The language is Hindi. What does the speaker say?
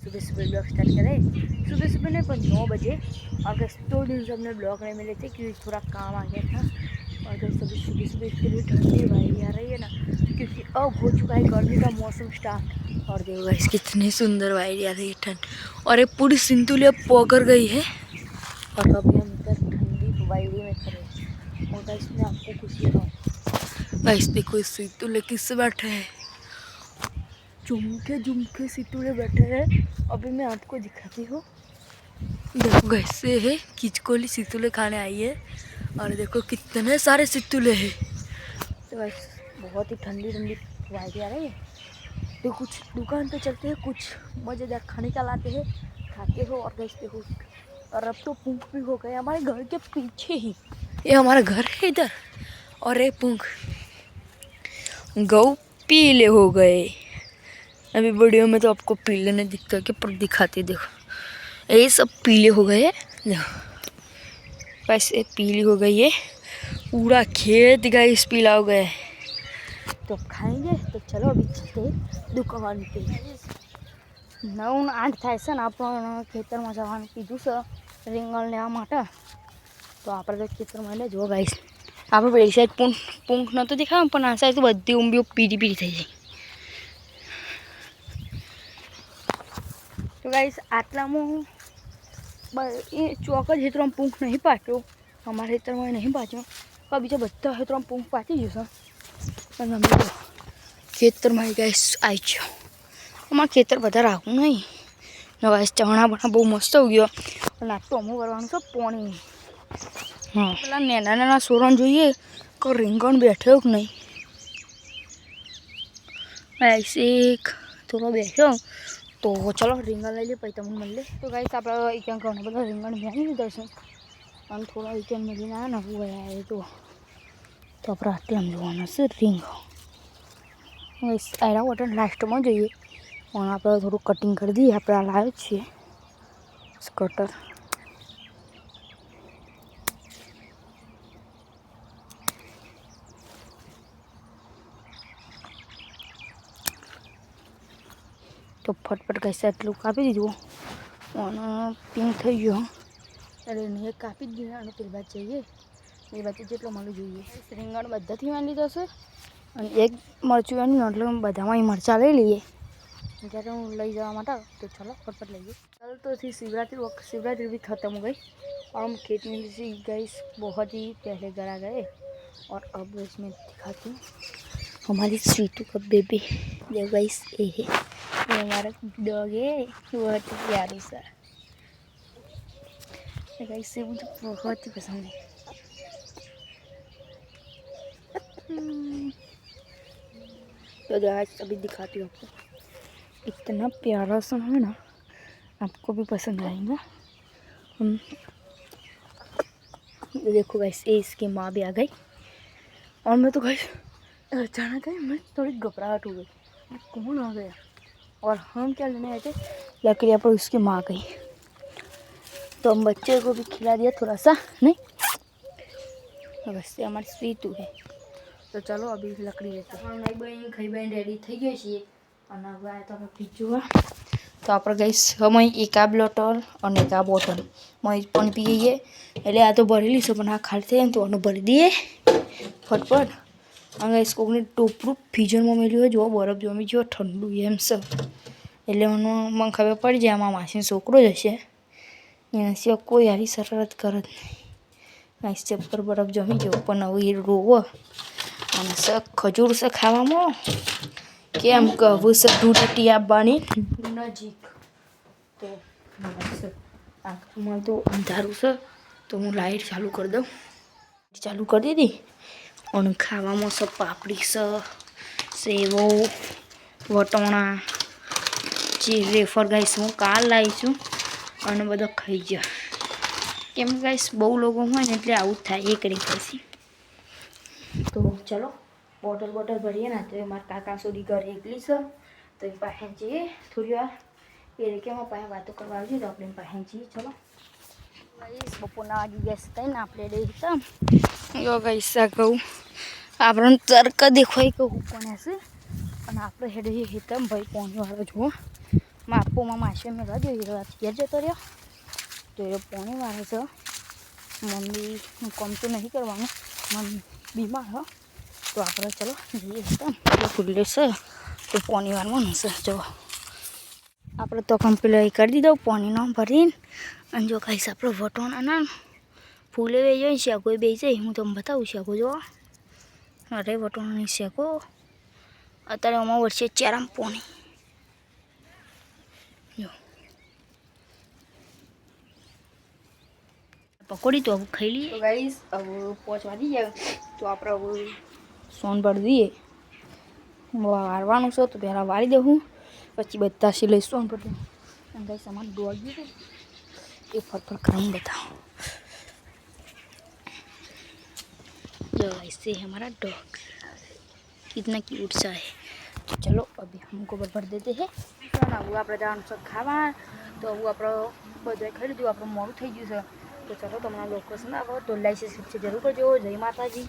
सुबह सुबह ब्लॉग स्टार्ट करें। सुबह सुबह नहीं पर 9 बजे। और गैस 2 दिन से हमने ब्लॉग नहीं मिले थे क्योंकि थोड़ा काम आ गया था। और गैस अभी सुबह सुबह इतनी ठंडी वायरी आ रही है ना, क्योंकि अब हो चुका है गर्मी का मौसम स्टार्ट। और देखो गैस कितनी सुंदर वायरी आ रही है ठंड, और ये पूरी सिंतुलिया पकड़ गई है। और अभी हम इधर ठंडी वायरी में खड़े हैं। और गैस मैं आपको कुछ दिखाऊँ। गैस देखो इस सिंतुले किससे बैठे हैं, झुमके झुमके सितुले बैठे हैं। अभी मैं आपको दिखाती हूँ। देखो कैसे है, किचकोली सितुले खाने आई है। और देखो कितने सारे सितुले हैं। तो बस बहुत ही ठंडी ठंडी वायरी आ रही है। तो कुछ दुकान पे चलते हैं, कुछ मज़ेदार खाने का लाते हैं, खाते हो। और गैस देखो, और अब तो पूंख भी हो गए हमारे घर के पीछे ही। ये हमारा घर है इधर, और ये पूंख गऊ पीले हो गए। अभी वीडियो में तो आपको पीले नहीं दिखता कि, पर दिखाते देखो ये सब पीले हो गए हैं। देखो वैसे पीली हो गई है, पूरा खेत गाइस पीला हो गया है। तो खाएंगे, तो चलो अभी चलते दुकान पे। 9-8 થાય છે ને આપણને ખેતરમાં જવાનું કીધું છે રીંગણ લેવા માટે। તો આપણે તો ખેતરમાં એટલે જો ગાઈસ આપણે પેલી સાઈડ પૂંખ નહોતું દેખાયું, પણ આ સાઈડ તો બધી ઊંબીઓ પીળી પીળી થઈ જાય। तो गाइस आटला में ये चौक ज हेतु पूंख नहीं पाट्यो, हमारे हेतर में नहीं पाच्यो। पर बीजा बधा हेतु पूंख पाची जशे। अमे तो खेतर में गाइस आई गयो। अमार खेतर बधा राखू नहीं न गाइस। चणा बणा बहु मस्त हो गयो। आ तो अमु करवानुं छे पाणी। हाँ पेला नेना नेना सोरण जोईए कि રીંગણ बैठ्यो कि नहीं। ऐसे थोड़ा बैठ्यो तो चलो રીંગણ लई ले पी तमने मळीए। तो गाइस आप घणा बधा રીંગણ भेणी लीधा छे और थोड़ा वीकेंड में ना ना हुआ है। तो आप आटला में जोवाना छे રીંગણ। गाइस आयरा बटन लास्ट में जोईए और आप थोड़ा कटिंग कर दी। आप लावे छे कटर। तो फटफट कैसे आटलू कापी दीधुं और पिंक थई गयो। अरे नहीं कापी ज दीधुं। पेली बात चाहिए ए बात जेटलो मालू જોઈએ। રીંગણ બધાથી વાળી લીધો છે અને એક મરચું વાળી એટલે બધામાં મરચાં લઈ લઈએ જ્યારે હું લઈ જવા માટે। तो चलो फटफट लइए। कल तो थी शिवरात्रि भी ख़त्म हो गई और हम खेत में से गाइस बहुत ही पहले घर आ गए। और अब इसमें दिखाती हूँ हमारी स्वीटू का बेबी। देखो गाइस ये है, ये हमारा डॉग है, बहुत ही प्यारा सा। गाइस ये मुझे बहुत ही पसंद है। तो गाइस अभी दिखाती हूँ आपको, इतना प्यारा सा है ना, आपको भी पसंद आएगा। देखो गाइस ये इसकी माँ भी आ गई। और मैं तो गाइस अचानक है मैं थोड़ी घबराहट हो गई, कौन आ गया। और हम क्या लेने आए थे, लकड़ियाँ, पर उसकी माँ गई। तो हम बच्चे को भी खिला दिया थोड़ा सा, नहीं तो बस ये हमारी स्वीटू है। तो चलो अभी लकड़ी लेते हैं। नहीं बनी खाई बनी रेडी थी गई छे और अब आया तो पीजू। तो आप गई समय एक आ बोटल और एक आ बोटल मैं पण पीए एट आ तो भरेली से आ खाली थे तो भरी दिए फटफट। अगर इसको टोपरू फ्रीजर में मेल्यू जो बरफ जमी जो ठंडू एम सब एट मैं खबर पड़ी जाए आम मासी छोकरो ज हे एना सिवा कोई आ शरारत करत नहीं। चेपर बरफ जमी जो पण हवे रोवो અને ખજૂર છે ખાવામાં કેમ કહું છે ઢૂંઢટી આવવાની નજીક। તો આંખમાં તો અંધારું છે તો હું લાઇટ ચાલુ કરી દઉં। ચાલુ કરી દીધી અને ખાવામાં છે પાપડી છે, સેવો, વટોણા, જે વેફર ગાઈસ હું કાલ લાવી છું અને બધા ખાઈ ગયા। કેમ ગાઈસ બહુ લોકો હોય ને એટલે આવું થાય એ કરી ખાઈશી। तो चलो बोटल भरिए ना। तो हमारे काका सोरी घर एकली से तो पाहे जाइए थोड़ी वार ये देखे मैं पाहे बातों करवा तो अपने पाहे जाइए। चलो गाइस बपोना वागी गैस था ना आप यो गाइस कहूँ आप तर्क देखो कहूँ कोने से आप हेडे हेतम भाई पानी वाला जुओ માપોમાં માસી મેં કહી દીધું ઘેર જતો રહ્યો તો એ પોણી વાળે છે મમ્મી કામ તો નહીં કરવાનું મમ્મી બીમાર હો તો આપણે ચલો જઈએ ખુલ્લે છે તો પોણી વાળવાનું છે જો આપણે તો કમ્પ્લીટ કરી દીધો પોણીનો ભરીને અને જો કહીશ આપણો વટોણા ના ફૂલે બે જોઈને શેકો બે જાય હું તમને બતાવું શેકો જો અરે વટોણાની શેકો અત્યારે અમારા વર્ષે ચારામ પોણી જો પકોડી તો હવે ખાઈ લઈએ તો ગાઈસ હવે 5 વાગી જાય તો આપણે હવે સોન ભરી દઈએ વાળવાનું છે તો પહેલાં વાળી દઉં પછી બધા સિલાઈ સોન ભરી દઉં અને ગાઈસ અમારું ડોગી છે એ ફટફટ કરીને बताओ जो ऐसे हमारा डॉग कितना क्यूट सा है तो चलो अभी हमको भर देते हैं वो आप जવાનું ખાવા તો હું આપણો બધું ખાઈ લીધું આપણું મોડું થઈ ગયું છે તો ચલો તમને લોકો પસંદ આવે તો લાઈક સબસ્ક્રાઈબ જરૂર કરજો જય માતાજી